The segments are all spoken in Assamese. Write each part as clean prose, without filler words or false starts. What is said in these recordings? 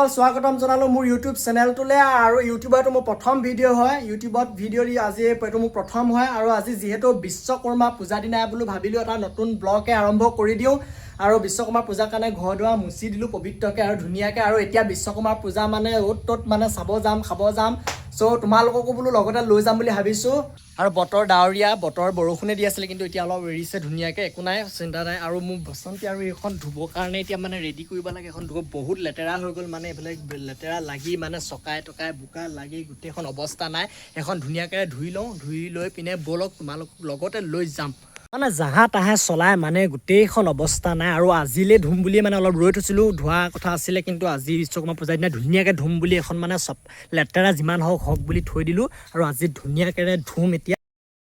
স্বাগতম জনালো মোৰ ইউটিউব চেনেলটোলে আৰু ইউটিউবৰটো মোৰ প্ৰথম ভিডিঅ' হয় ইউটিউবত ভিডিঅ' দি আজি এইটো মোৰ প্ৰথম হয় আৰু আজি যিহেতু বিশ্বকৰ্মা পূজা দিনা বুলি ভাবিলোঁ এটা নতুন ব্লগে আৰম্ভ কৰি দিওঁ আৰু বিশ্বকৰ্মা পূজাৰ কাৰণে ঘৰ দুৱাৰ মুচি দিলোঁ পবিত্ৰকৈ আৰু ধুনীয়াকৈ আৰু এতিয়া বিশ্বকৰ্মা পূজা মানে অ'ত ত'ত মানে চাব যাম খাব যাম চ' তোমালোককো বোলো লগতে লৈ যাম বুলি ভাবিছোঁ আৰু বতৰ ডাৱৰীয়া বতৰ বৰষুণে দি আছিলে কিন্তু এতিয়া অলপ এৰিছে ধুনীয়াকৈ একো নাই চিন্তা নাই আৰু মোৰ বসন্তী আৰু এইখন ধুবৰ কাৰণে এতিয়া মানে ৰেডি কৰিব লাগে এখন ধুব বহুত লেতেৰা হৈ গ'ল মানে এইফালে লেতেৰা লাগি মানে চকাই টকাই বোকা লাগি গোটেইখন অৱস্থা নাই এখন ধুনীয়াকৈ ধুই লওঁ ধুই লৈ পিনে ব'লক তোমালোকক লগতে লৈ যাম মানে জাহা তাহে চলাই মানে গোটেইখন অৱস্থা নাই আৰু আজিলৈ ধুম বুলিয়ে মানে অলপ ৰৈ থৈছিলোঁ ধোৱা কথা আছিলে কিন্তু আজি বিশ্বকৰ্মা পূজাৰ দিনা ধুনীয়াকৈ ধুম বুলি এখন মানে চব লেতেৰা যিমান হওক বুলি থৈ দিলোঁ আৰু আজি ধুনীয়াকৈ ধুম এতিয়া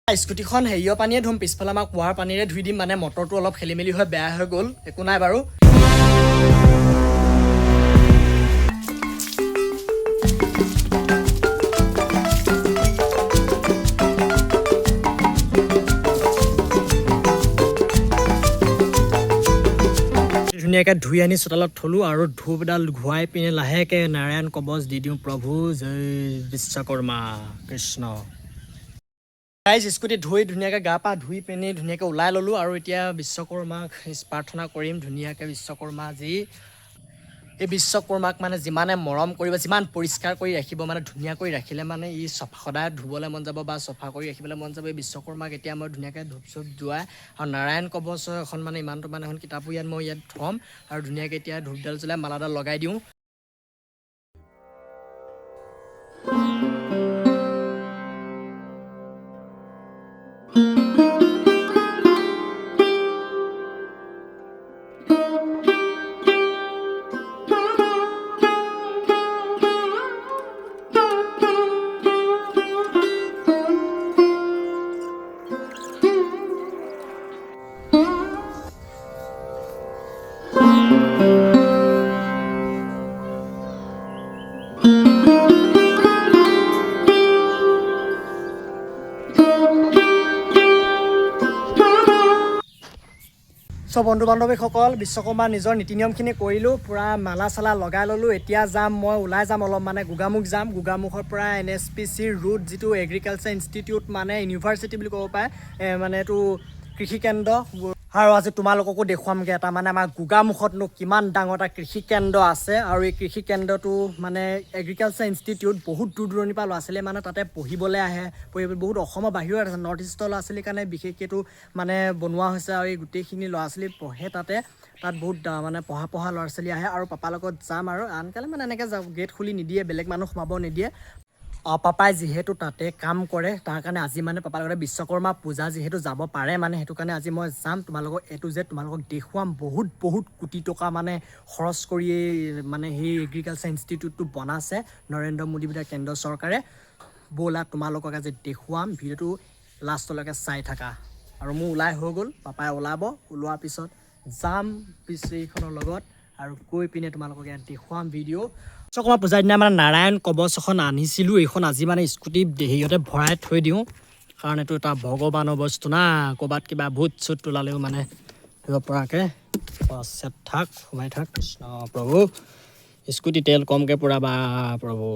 স্কুটিখন হেৰিয়ৰ পানীয়ে ধুম পিছফালে আমাৰ কুঁৱাৰ পানীৰে ধুই দিম মানে মটৰটো অলপ খেলি মেলি হৈ বেয়া হৈ গ'ল একো নাই বাৰু ধুনীয়াকৈ ধুই আনি চোতালত থলোঁ আৰু ধূপ এডাল ঘূৰাই পিনে লাহেকৈ নাৰায়ণ কবচ দি দিওঁ প্ৰভু জয় বিশ্বকৰ্মা কৃষ্ণ গাইজ স্কুটি ধুই ধুনীয়াকৈ গা পা ধুই পিনি ধুনীয়াকৈ ওলাই ল'লোঁ আৰু এতিয়া বিশ্বকৰ্মাক প্ৰাৰ্থনা কৰিম ধুনীয়াকৈ বিশ্বকৰ্মা যি এই বিশ্বকৰ্মাক মানে যিমানে মৰম কৰিব যিমান পৰিষ্কাৰ কৰি ৰাখিব মানে ধুনীয়াকৈ ৰাখিলে মানে ই সদায় ধুবলৈ মন যাব বা চফা কৰি ৰাখিবলৈ মন যাব এই বিশ্বকৰ্মাক এতিয়া মই ধুনীয়াকৈ ধূপ চুপ ধুৱাই আৰু নাৰায়ণ কবচৰ এখন মানে ইমানটো মানে এখন কিতাপো ইয়াত মই ইয়াত থ'ম আৰু ধুনীয়াকৈ এতিয়া ধূপডাল জ্বলাই মালাডাল লগাই দিওঁ চব বন্ধু বান্ধৱীসকল বিশ্বকৰ্মাৰ নিজৰ নীতি নিয়মখিনি কৰিলোঁ পূৰা মালা চালা লগাই ল'লোঁ এতিয়া যাম মই ওলাই যাম অলপ মানে গোগামুখ যাম গোগামুখৰ পৰা NSPC ৰোড যিটো এগ্ৰিকালচাৰ ইনষ্টিটিউট মানে ইউনিভাৰ্চিটি বুলি ক'ব পাৰে মানে এইটো কৃষি কেন্দ্ৰ আৰু আজি তোমালোককো দেখুৱামগৈ এটা মানে আমাৰ গোগামুখতনো কিমান ডাঙৰ এটা কৃষি কেন্দ্ৰ আছে আৰু এই কৃষি কেন্দ্ৰটো মানে এগ্ৰিকালচাৰ ইনষ্টিটিউট বহুত দূৰ দূৰণিৰ পৰা ল'ৰা ছোৱালীয়ে মানে তাতে পঢ়িবলৈ আহে বহুত অসমৰ বাহিৰত আছে নৰ্থ ইষ্টৰ ল'ৰা ছোৱালীৰ কাৰণে বিশেষকৈ এইটো মানে বনোৱা হৈছে আৰু এই গোটেইখিনি ল'ৰা ছোৱালী পঢ়ে তাত বহুত মানে পঢ়া ল'ৰা ছোৱালী আহে আৰু পাপাৰ লগত যাম আৰু আনকালে মানে এনেকৈ গেট খুলি নিদিয়ে বেলেগ মানুহ সোমাব নিদিয়ে পাপাই যিহেতু তাতে কাম কৰে তাৰ কাৰণে আজি মানে পাপাৰ লগতে বিশ্বকৰ্মা পূজা যিহেতু যাব পাৰে মানে সেইটো কাৰণে আজি মই যাম তোমালোকক তোমালোকক দেখুৱাম বহুত কোটি টকা মানে খৰচ কৰি মানে সেই এগ্ৰিকালচাৰ ইনষ্টিটিউটটো বনাইছে নৰেন্দ্ৰ মোদী কেন্দ্ৰ চৰকাৰে ব'লা তোমালোকক আজি দেখুৱাম ভিডিঅ'টো লাষ্টলৈকে চাই থাকা আৰু মোৰ ওলাই হৈ গ'ল পাপাই ওলাব ওলোৱাৰ পিছত যাম এইখনৰ লগত আৰু গৈ পিনে তোমালোকক ইয়াত দেখুৱাম ভিডিঅ' বিশ্বকৰ্মা পূজাৰ দিনা মানে নাৰায়ণ কবচ এখন আনিছিলোঁ এইখন আজি মানে স্কুটি হেৰিয়তে ভৰাই থৈ দিওঁ কাৰণ এইটো এটা ভগৱানৰ বস্তু না ক'ৰবাত কিবা ভূত চুত ওলালেও মানে দিব পৰাকৈ চেপ থাক সোমাই থাক কৃষ্ণ প্ৰভু স্কুটি তেল কমকৈ পুৰাবা প্ৰভু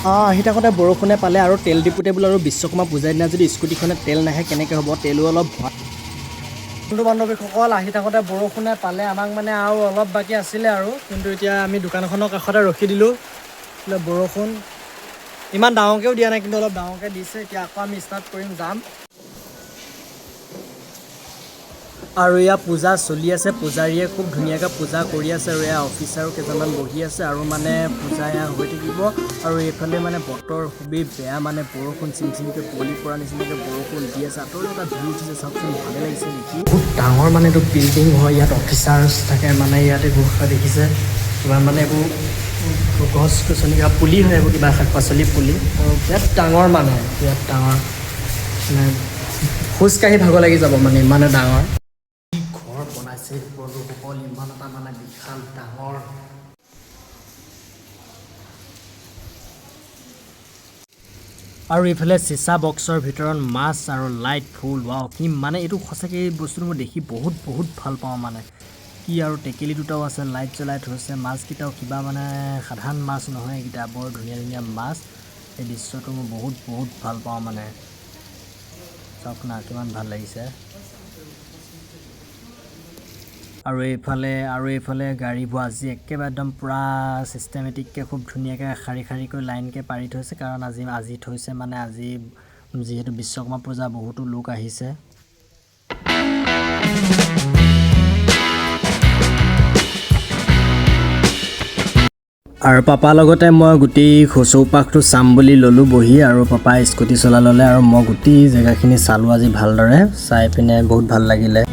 আহি থাকোঁতে বৰষুণে পালে আৰু তেল ডিপুতে বোলো আৰু বিশ্বকৰ্মা পূজাৰ দিনা যদি স্কুটিখনে তেল নাহে কেনেকৈ হ'ব তেলো অলপ বন্ধু বান্ধৱীসকল আহি থাকোঁতে বৰষুণে পালে আমাক মানে আৰু অলপ বাকী আছিলে আৰু কিন্তু এতিয়া আমি দোকানখনৰ কাষতে ৰখি দিলোঁ বৰষুণ ইমান ডাঙৰকৈও দিয়া নাই কিন্তু অলপ ডাঙৰকৈ দিছে এতিয়া আকৌ আমি ষ্টাৰ্ট কৰিম যাম আৰু এয়া পূজা চলি আছে পূজাৰীয়ে খুব ধুনীয়াকৈ পূজা কৰি আছে আৰু এয়া অফিচাৰো কেইজনমান বহি আছে আৰু মানে পূজা এয়া হৈ থাকিব আৰু এইফালে মানে বতৰ খুবেই বেয়া মানে বৰষুণ চিমচিমকৈ কুঁৱলী পৰা নিচিনাকৈ বৰষুণ দি আছে আঁতৰত এটা ভিউ উঠিছে চাওকচোন ভালে লাগিছে নেকি বহুত ডাঙৰ মানে এইটো বিল্ডিং হয় ইয়াত অফিচাৰ্ছ থাকে মানে ইয়াতে গোসাঁই দেখিছে কিবা মানে এইবোৰ গছ গছনি কিবা পুলি হয় এইবোৰ কিবা শাক পাচলি পুলি আৰু বিৰাট ডাঙৰ মানে বিৰাট ডাঙৰ মানে খোজকাঢ়ি ভাগৰ লাগি যাব মানে ইমানে ডাঙৰ বনাইছে বন্ধুসকল ইমান এটা মানে বিশাল ডাঙৰ আৰু এইফালে চিচা বক্সৰ ভিতৰত মাছ আৰু লাইট ফুল ৱাও কি মানে এইটো সঁচাকৈ এই বস্তুটো মই দেখি বহুত ভাল পাওঁ মানে কি আৰু টেকেলি দুটাও আছে লাইট জ্বলাই থৈছে মাছকেইটাও কিবা মানে সাধাৰণ মাছ নহয় এইকেইটা বৰ ধুনীয়া মাছ এই দৃশ্যটো মই বহুত ভাল পাওঁ মানে চাওক না কিমান ভাল লাগিছে আৰু এইফালে গাড়ীবোৰ আজি একেবাৰে একদম পুৰা চিষ্টেমেটিককৈ খুব ধুনীয়াকৈ শাৰীকৈ লাইনকৈ পাৰি থৈছে কাৰণ আজি থৈছে মানে আজি যিহেতু বিশ্বকৰ্মা পূজা বহুতো লোক আহিছে আৰু পাপাৰ লগতে মই গোটেই চৌপাশটো চাম বুলি ল'লোঁ বহি আৰু পাপাই স্কুটি চলাই ল'লে আৰু মই গোটেই জেগাখিনি চালোঁ আজি ভালদৰে চাই পিনে বহুত ভাল লাগিলে